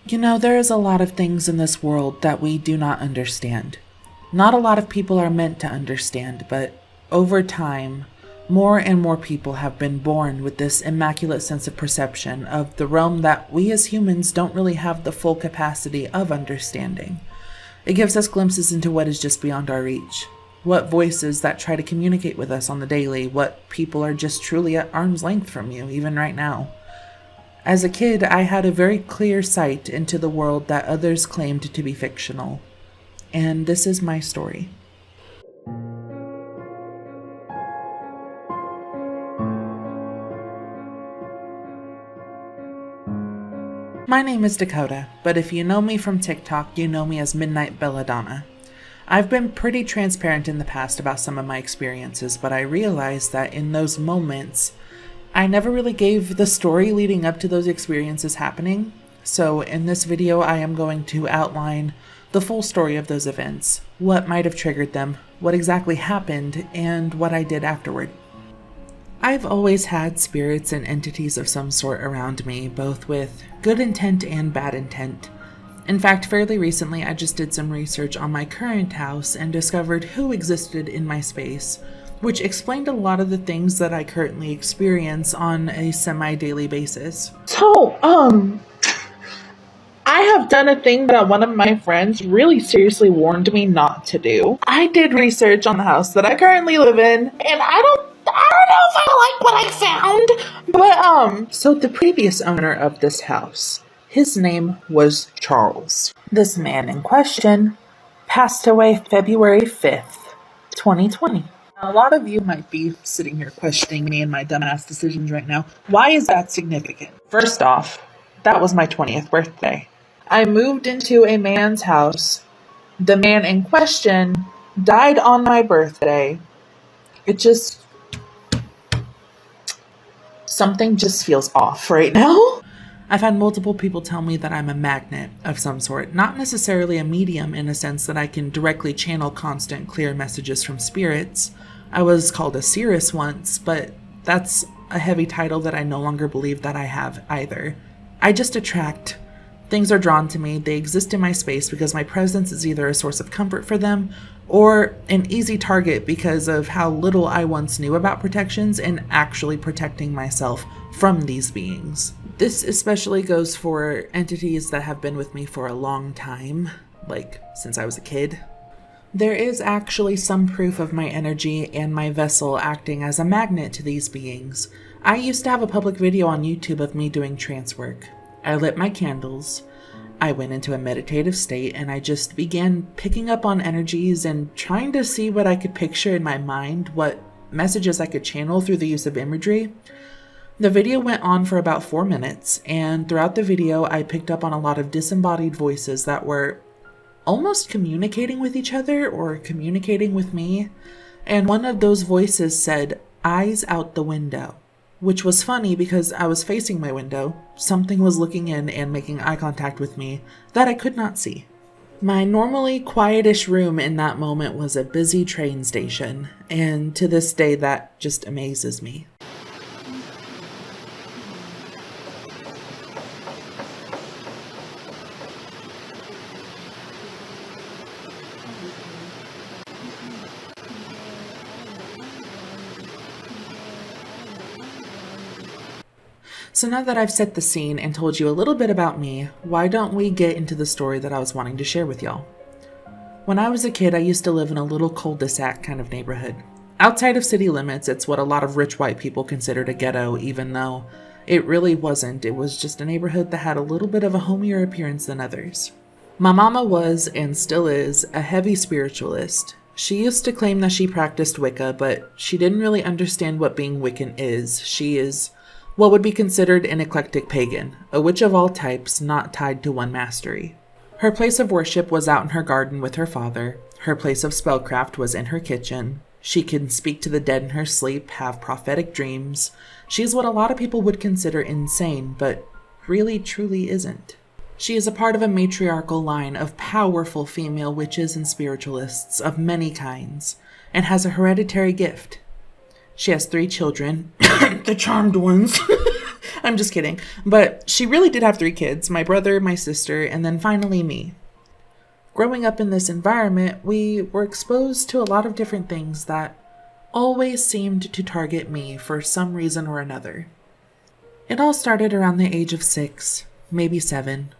There is a lot of things in this world that we do not understand. Not a lot of people are meant to understand, but over time, more and more people have been born with this immaculate sense of perception of the realm that we as humans don't really have the full capacity of understanding. It gives us glimpses into what is just beyond our reach. What voices that try to communicate with us on the daily, what people are just truly at arm's length from you, even right now. As a kid, I had a very clear sight into the world that others claimed to be fictional. And this is my story. My name is Dakota, but if you know me from TikTok, you know me as Midnight Belladonna. I've been pretty transparent in the past about some of my experiences, but I realized that in those moments, I never really gave the story leading up to those experiences happening. So in this video, I am going to outline the full story of those events, what might have triggered them, what exactly happened, and what I did afterward. I've always had spirits and entities of some sort around me, both with good intent and bad intent. In fact, fairly recently, I just did some research on my current house and discovered who existed in my space, which explained a lot of the things that I currently experience on a semi-daily basis. So, I have done a thing that one of my friends really seriously warned me not to do. I did research on the house that I currently live in, and I don't know if I like what I found, but, So the previous owner of this house, his name was Charles. This man in question passed away February 5th, 2020. A lot of you might be sitting here questioning me and my dumbass decisions right now. Why is that significant? First off, that was my 20th birthday. I moved into a man's house. The man in question died on my birthday. Something just feels off right now. I've had multiple people tell me that I'm a magnet of some sort, not necessarily a medium in a sense that I can directly channel constant, clear messages from spirits. I was called a seeress once, but that's a heavy title that I no longer believe that I have either. I just attract. Things are drawn to me. They exist in my space because my presence is either a source of comfort for them or an easy target because of how little I once knew about protections and actually protecting myself from these beings. This especially goes for entities that have been with me for a long time, like since I was a kid. There is actually some proof of my energy and my vessel acting as a magnet to these beings. I used to have a public video on YouTube of me doing trance work. I lit my candles, I went into a meditative state, and I just began picking up on energies and trying to see what I could picture in my mind, what messages I could channel through the use of imagery. The video went on for about 4 minutes, and throughout the video, I picked up on a lot of disembodied voices that were almost communicating with each other or communicating with me. And one of those voices said, "Eyes out the window," which was funny because I was facing my window. Something was looking in and making eye contact with me that I could not see. My normally quietish room in that moment was a busy train station, and to this day that just amazes me. So now that I've set the scene and told you a little bit about me, why don't we get into the story that I was wanting to share with y'all? When I was a kid, I used to live in a little cul-de-sac kind of neighborhood. Outside of city limits, it's what a lot of rich white people considered a ghetto, even though it really wasn't. It was just a neighborhood that had a little bit of a homier appearance than others. My mama was, and still is, a heavy spiritualist. She used to claim that she practiced Wicca, but she didn't really understand what being Wiccan is. She is what would be considered an eclectic pagan, a witch of all types, not tied to one mastery. Her place of worship was out in her garden with her father. Her place of spellcraft was in her kitchen. She can speak to the dead in her sleep, have prophetic dreams. She's what a lot of people would consider insane, but really truly isn't. She is a part of a matriarchal line of powerful female witches and spiritualists of many kinds, and has a hereditary gift. She has 3 children, the charmed ones. I'm just kidding. But she really did have 3 kids, my brother, my sister, and then finally me. Growing up in this environment, we were exposed to a lot of different things that always seemed to target me for some reason or another. It all started around the age of 6, maybe 7.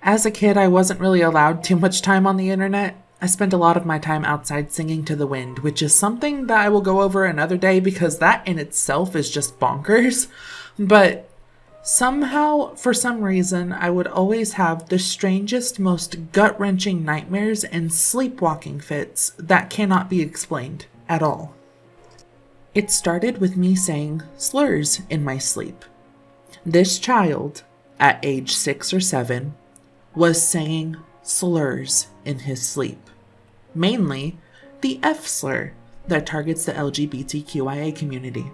As a kid, I wasn't really allowed too much time on the internet. I spent a lot of my time outside singing to the wind, which is something that I will go over another day because that in itself is just bonkers. But somehow, for some reason, I would always have the strangest, most gut-wrenching nightmares and sleepwalking fits that cannot be explained at all. It started with me saying slurs in my sleep. This child, at age 6 or 7, was saying slurs in his sleep. Mainly the F slur that targets the LGBTQIA community.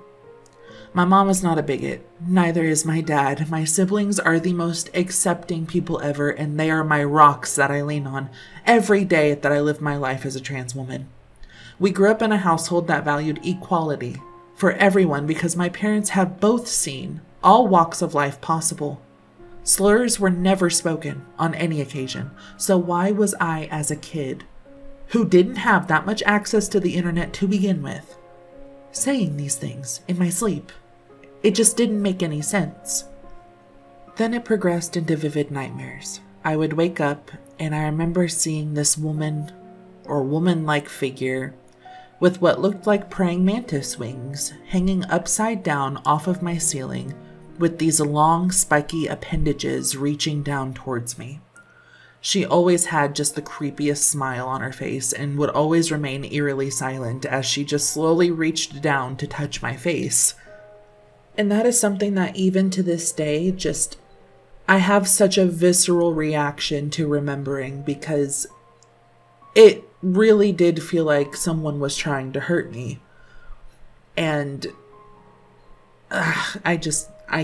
My mom is not a bigot, neither is my dad. My siblings are the most accepting people ever, and they are my rocks that I lean on every day that I live my life as a trans woman. We grew up in a household that valued equality for everyone because my parents have both seen all walks of life possible. Slurs were never spoken on any occasion, so why was I, as a kid, who didn't have that much access to the internet to begin with, saying these things in my sleep? It just didn't make any sense. Then it progressed into vivid nightmares. I would wake up and I remember seeing this woman or woman-like figure with what looked like praying mantis wings hanging upside down off of my ceiling with these long spiky appendages reaching down towards me. She always had just the creepiest smile on her face and would always remain eerily silent as she just slowly reached down to touch my face. And that is something that even to this day, I have such a visceral reaction to remembering because it really did feel like someone was trying to hurt me. And I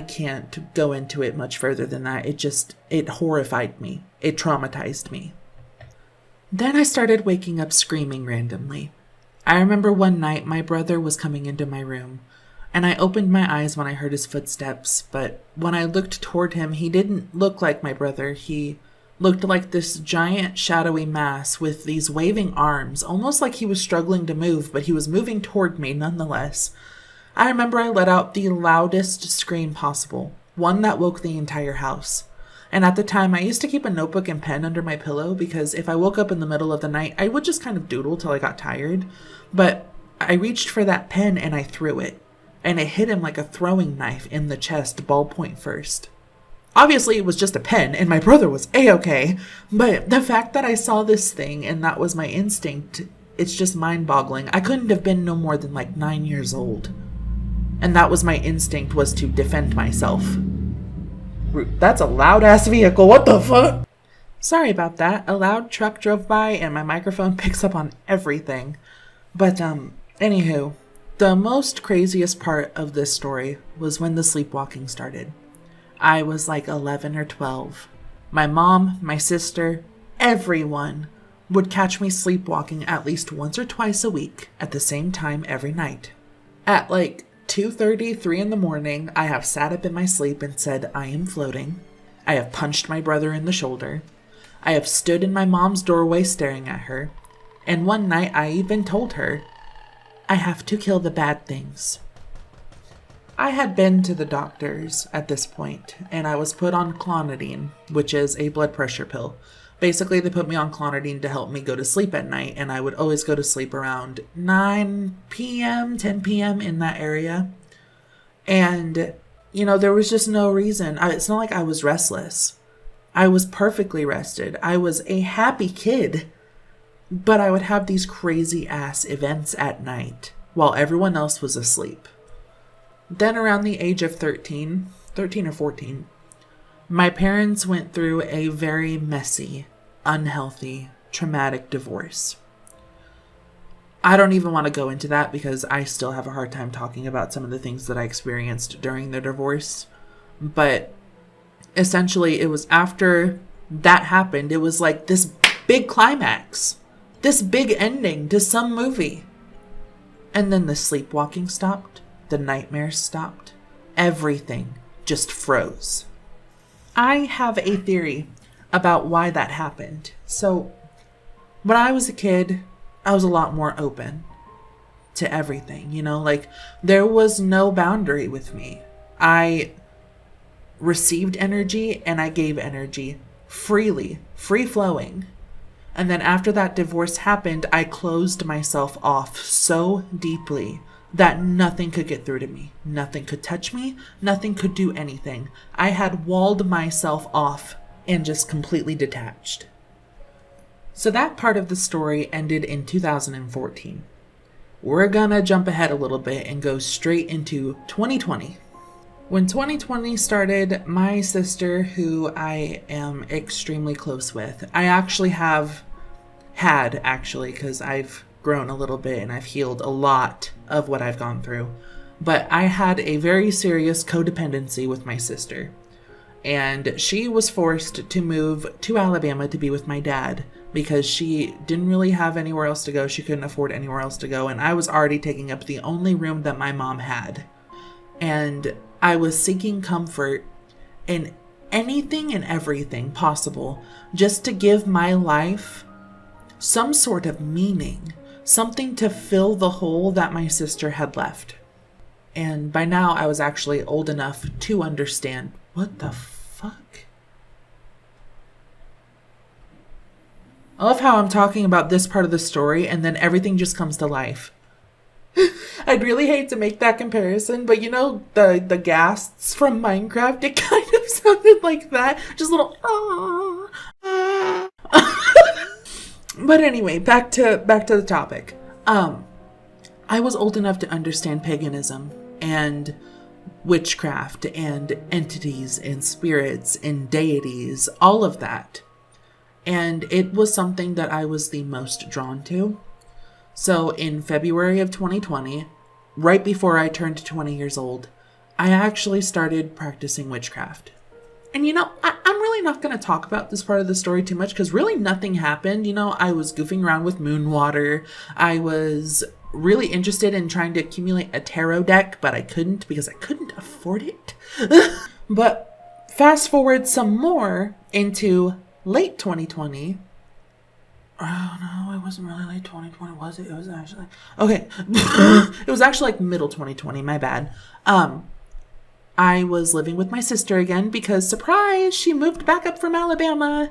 can't go into it much further than that. It horrified me. It traumatized me. Then I started waking up screaming randomly. I remember one night my brother was coming into my room, and I opened my eyes when I heard his footsteps, but when I looked toward him, he didn't look like my brother. He looked like this giant shadowy mass with these waving arms, almost like he was struggling to move, but he was moving toward me nonetheless. I remember I let out the loudest scream possible, one that woke the entire house. And at the time, I used to keep a notebook and pen under my pillow because if I woke up in the middle of the night, I would just kind of doodle till I got tired. But I reached for that pen and I threw it. And it hit him like a throwing knife in the chest, ballpoint first. Obviously, it was just a pen, and my brother was A-okay. But the fact that I saw this thing and that was my instinct, it's just mind-boggling. I couldn't have been no more than 9 years old. And that was my instinct, was to defend myself. That's a loud-ass vehicle. What the fuck? Sorry about that. A loud truck drove by, and my microphone picks up on everything. But, anywho, the most craziest part of this story was when the sleepwalking started. I was 11 or 12. My mom, my sister, everyone would catch me sleepwalking at least once or twice a week at the same time every night. At 2:30, 3 in the morning, I have sat up in my sleep and said, I am floating. I have punched my brother in the shoulder. I have stood in my mom's doorway staring at her. And one night I even told her, I have to kill the bad things. I had been to the doctors at this point, and I was put on clonidine, which is a blood pressure pill. Basically, they put me on clonidine to help me go to sleep at night, and I would always go to sleep around 9 p.m., 10 p.m. in that area. And, there was just no reason. It's not like I was restless. I was perfectly rested. I was a happy kid. But I would have these crazy-ass events at night while everyone else was asleep. Then around the age of 13 or 14, my parents went through a very messy, unhealthy, traumatic divorce. I don't even want to go into that because I still have a hard time talking about some of the things that I experienced during their divorce. But essentially, it was after that happened, it was like this big climax, this big ending to some movie. And then the sleepwalking stopped, the nightmares stopped, everything just froze. I have a theory about why that happened. So, when I was a kid, I was a lot more open to everything, like there was no boundary with me. I received energy and I gave energy freely, free flowing. And then after that divorce happened, I closed myself off so deeply that nothing could get through to me. Nothing could touch me. Nothing could do anything. I had walled myself off and just completely detached. So that part of the story ended in 2014. We're gonna jump ahead a little bit and go straight into 2020. When 2020 started, my sister, who I am extremely close with, I actually because I've grown a little bit and I've healed a lot of what I've gone through. But I had a very serious codependency with my sister. And she was forced to move to Alabama to be with my dad because she didn't really have anywhere else to go. She couldn't afford anywhere else to go. And I was already taking up the only room that my mom had. And I was seeking comfort in anything and everything possible just to give my life some sort of meaning, something to fill the hole that my sister had left. And by now I was actually old enough to understand what the fuck. I love how I'm talking about this part of the story and then everything just comes to life. I'd really hate to make that comparison, but the ghasts from Minecraft, it kind of sounded like that. Just little But anyway, back to the topic. I was old enough to understand paganism and witchcraft and entities and spirits and deities, all of that. And it was something that I was the most drawn to. So in February of 2020, right before I turned 20 years old, I actually started practicing witchcraft. And I'm really not going to talk about this part of the story too much because really nothing happened. I was goofing around with moon water. I was really interested in trying to accumulate a tarot deck, but I couldn't because I couldn't afford it. But fast forward some more into late 2020. Oh no, it wasn't really late 2020, was it? It was actually... Okay. It was actually like middle 2020, my bad. I was living with my sister again because, surprise, she moved back up from Alabama.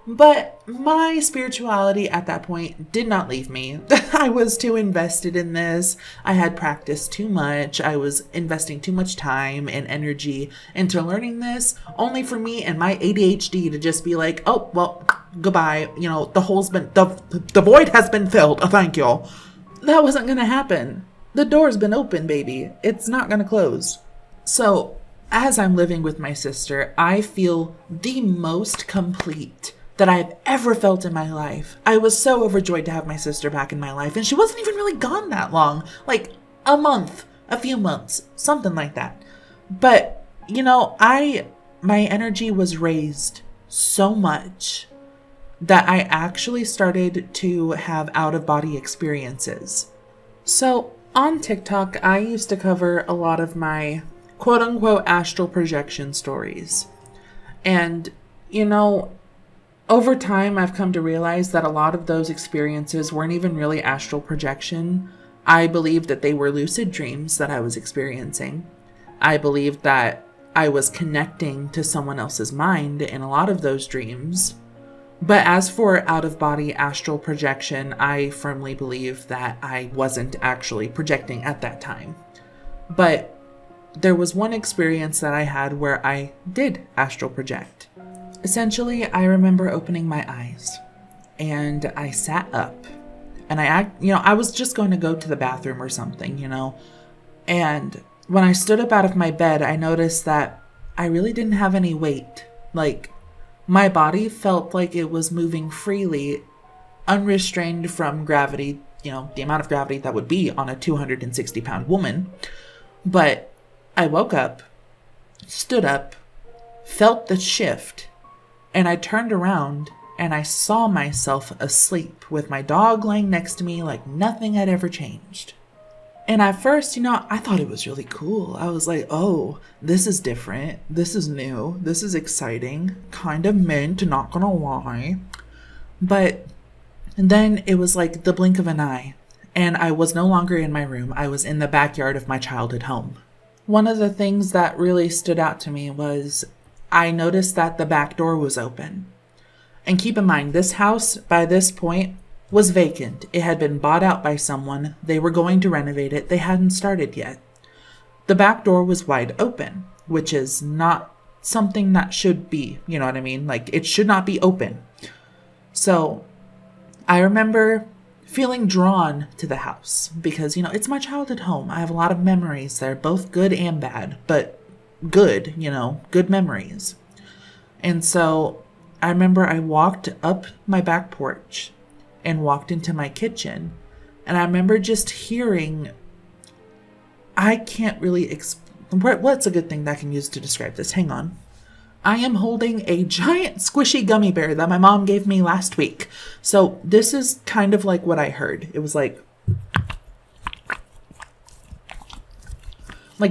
But my spirituality at that point did not leave me. I was too invested in this. I had practiced too much. I was investing too much time and energy into learning this, only for me and my ADHD to just be like, oh, well, goodbye. The void has been filled. Thank you. That wasn't going to happen. The door's been open, baby. It's not going to close. So, as I'm living with my sister, I feel the most complete that I've ever felt in my life. I was so overjoyed to have my sister back in my life, and she wasn't even really gone that long. Like a month, a few months, something like that. But, my energy was raised so much that I actually started to have out-of-body experiences. So, on TikTok, I used to cover a lot of my quote-unquote astral projection stories. And, over time, I've come to realize that a lot of those experiences weren't even really astral projection. I believed that they were lucid dreams that I was experiencing. I believed that I was connecting to someone else's mind in a lot of those dreams. But as for out-of-body astral projection, I firmly believe that I wasn't actually projecting at that time. But there was one experience that I had where I did astral project. Essentially, I remember opening my eyes and I sat up and I was just going to go to the bathroom or something, and when I stood up out of my bed, I noticed that I really didn't have any weight. Like, my body felt like it was moving freely, unrestrained from gravity, the amount of gravity that would be on a 260-pound woman. But I woke up, stood up, felt the shift, and I turned around and I saw myself asleep with my dog laying next to me like nothing had ever changed. And at first, I thought it was really cool. I was like, oh, this is different. This is new. This is exciting. Kind of mint, not gonna lie. But then it was like the blink of an eye. And I was no longer in my room. I was in the backyard of my childhood home. One of the things that really stood out to me was I noticed that the back door was open. And keep in mind, this house, by this point, was vacant. It had been bought out by someone. They were going to renovate it. They hadn't started yet. The back door was wide open, which is not something that should be, you know what I mean? Like, it should not be open. So I remember feeling drawn to the house because, it's my childhood home. I have a lot of memories there, both good and bad, but good, good memories. And so I remember I walked up my back porch and walked into my kitchen. And I remember just hearing, I can't really what's a good thing that I can use to describe this? Hang on. I am holding a giant squishy gummy bear that my mom gave me last week. So this is kind of like what I heard. It was like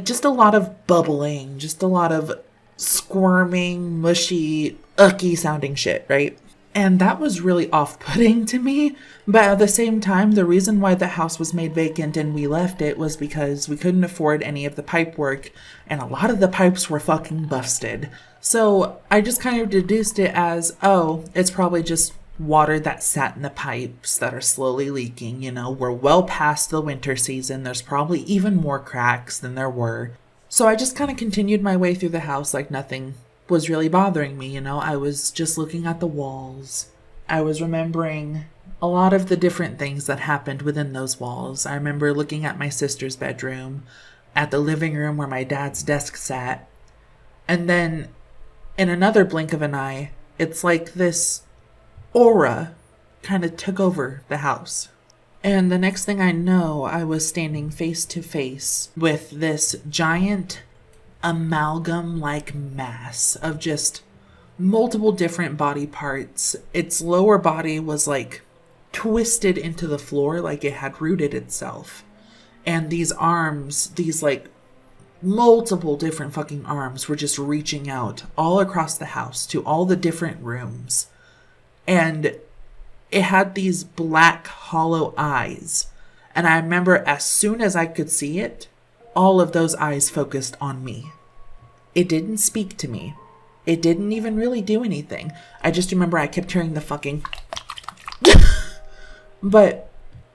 just a lot of bubbling, just a lot of squirming, mushy, ucky sounding shit, right? And that was really off-putting to me. But at the same time, the reason why the house was made vacant and we left it was because we couldn't afford any of the pipe work. And a lot of the pipes were fucking busted. So I just kind of deduced it as, oh, it's probably just water that sat in the pipes that are slowly leaking. We're well past the winter season. There's probably even more cracks than there were. So I just kind of continued my way through the house like nothing was really bothering me. I was just looking at the walls. I was remembering a lot of the different things that happened within those walls. I remember looking at my sister's bedroom, at the living room where my dad's desk sat. And then in another blink of an eye, it's like this aura kind of took over the house. And the next thing I know, I was standing face to face with this giant amalgam-like mass of just multiple different body parts. Its lower body was like twisted into the floor like it had rooted itself. And these arms, these like multiple different fucking arms were just reaching out all across the house to all the different rooms. And it had these black hollow eyes. And I remember as soon as I could see it, all of those eyes focused on me. It didn't speak to me. It didn't even really do anything. I just remember I kept hearing the fucking but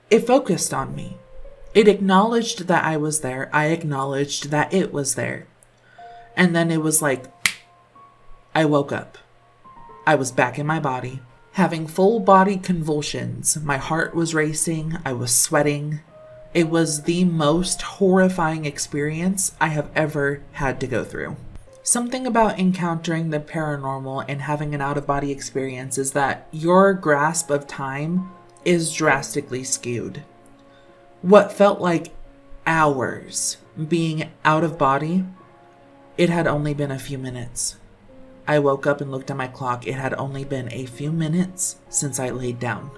it focused on me. It acknowledged that I was there. I acknowledged that it was there. And then it was like, I woke up. I was back in my body, having full body convulsions. My heart was racing. I was sweating. It was the most horrifying experience I have ever had to go through. Something about encountering the paranormal and having an out-of-body experience is that your grasp of time is drastically skewed. What felt like hours being out of body, it had only been a few minutes. I woke up and looked at my clock. It had only been a few minutes since I laid down.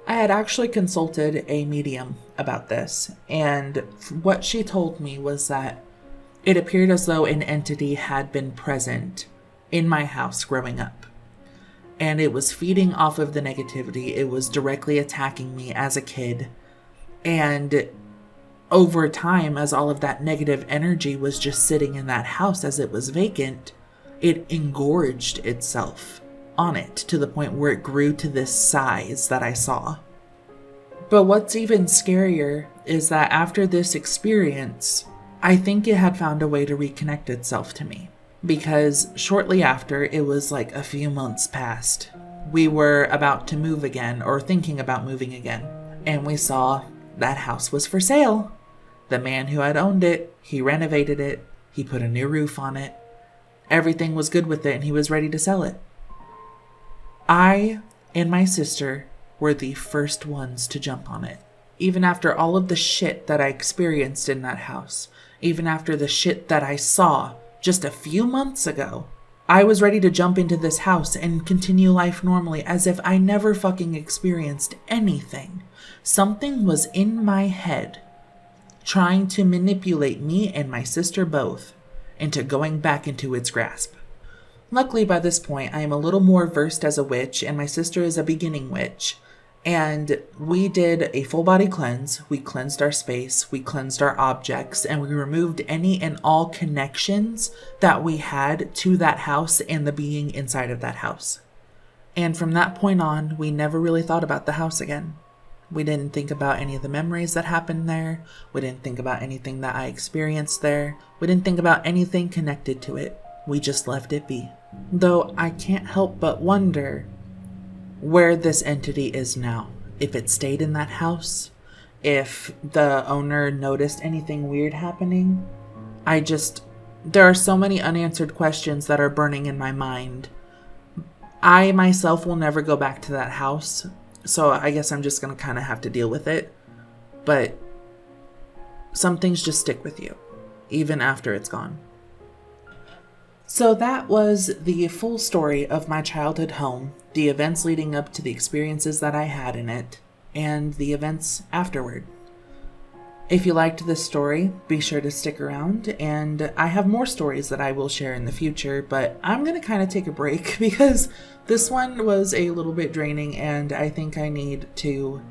I had actually consulted a medium about this, and what she told me was that it appeared as though an entity had been present in my house growing up. And it was feeding off of the negativity. It was directly attacking me as a kid. And over time, as all of that negative energy was just sitting in that house as it was vacant, it engorged itself on it to the point where it grew to this size that I saw. But what's even scarier is that after this experience, I think it had found a way to reconnect itself to me. Because shortly after, it was like a few months passed. We were about to move again, or thinking about moving again. And we saw that house was for sale. The man who had owned it, he renovated it. He put a new roof on it. Everything was good with it, and he was ready to sell it. I and my sister were the first ones to jump on it. Even after all of the shit that I experienced in that house, even after the shit that I saw just a few months ago, I was ready to jump into this house and continue life normally as if I never fucking experienced anything. Something was in my head trying to manipulate me and my sister both into going back into its grasp. Luckily, by this point, I am a little more versed as a witch, and my sister is a beginning witch. And we did a full body cleanse. We cleansed our space, we cleansed our objects, and we removed any and all connections that we had to that house and the being inside of that house. And from that point on, we never really thought about the house again. We didn't think about any of the memories that happened there. We didn't think about anything that I experienced there. We didn't think about anything connected to it. We just left it be. Though I can't help but wonder where this entity is now. If it stayed in that house, if the owner noticed anything weird happening. There are so many unanswered questions that are burning in my mind. I myself will never go back to that house, so I guess I'm just going to kind of have to deal with it. But some things just stick with you, even after it's gone. So that was the full story of my childhood home, the events leading up to the experiences that I had in it, and the events afterward. If you liked this story, be sure to stick around, and I have more stories that I will share in the future, but I'm going to kind of take a break because this one was a little bit draining, and I think I need to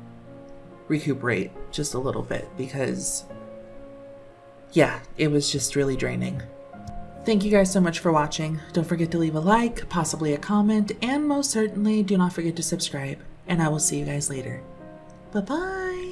recuperate just a little bit because, yeah, it was just really draining. Thank you guys so much for watching. Don't forget to leave a like, possibly a comment, and most certainly do not forget to subscribe. And I will see you guys later. Bye-bye!